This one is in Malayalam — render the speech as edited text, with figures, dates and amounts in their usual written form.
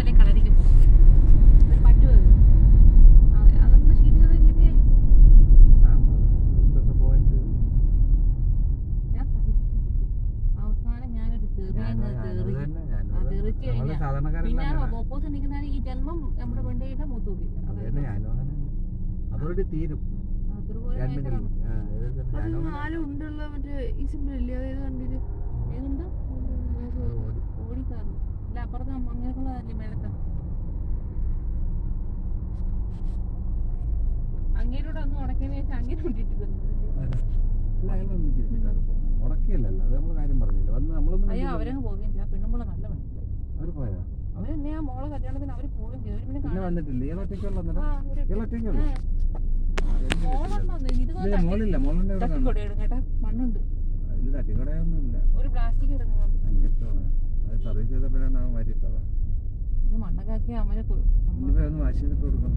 അല്ലെ കളരിക്കും പറ്റുമോ അതൊന്ന് ശീലിച്ചത് രീതിയായി ഞാൻ സഹിച്ചിരിക്കും. അവസാനം ഞാനൊരു തെറിച്ച് കഴിഞ്ഞാൽ പിന്നെ ഓപ്പോസിറ്റ് നിൽക്കുന്ന ഈ ജന്മം നമ്മുടെ വെണ്ടയുടെ മൂത്തൂക്കില്ല അതോടെ തീരും. നാലും ഉണ്ടുള്ള മറ്റേ ഈ സിമ്പിൾ ഇല്ലേ അതായത് കണ്ടിട്ട് ഏതുണ്ട് ഓടിക്കാറ് ഇല്ല അപ്പുറത്ത് അങ്ങനെയുള്ളതല്ലേ മേലത്തെ അങ്ങേരോട് ഒന്ന് ഉടക്കിയതിനു ശേഷം അങ്ങനെ കൊണ്ടിട്ട് ഉടക്കിയല്ലല്ലോ, അത് നമ്മള് കാര്യം പറഞ്ഞില്ല. വന്ന് നമ്മളൊന്നും അയ്യോ അവരങ്ങ് പോവുകയും ചെയ്യും. ആ പെണ്ണുമ്പോൾ നല്ല മനസ്സിലായി അവര് പോയാ അവരെന്നെ ആ മോളെ കല്യാണത്തിന് അവര് പോവുകയും ചെയ്തു. പിന്നെ വന്നിട്ടില്ല. ഇയാളൊറ്റയ്ക്കുള്ള മോളില്ല, മോളിന്റെ കേട്ടാ മണ്ണുണ്ട് ഇത് തട്ടിക്കടയൊന്നുമില്ല. ഒരു പ്ലാസ്റ്റിക് ഇടുന്നുണ്ട് അത് സർവീസ് ചെയ്തപ്പോഴാണ് അവൻ മാറ്റിയിട്ടത്. മണ്ണൊക്കെ ആക്കി അവനെ ഒന്ന് വാശി ചെയ്തിട്ട് കൊടുക്കണം.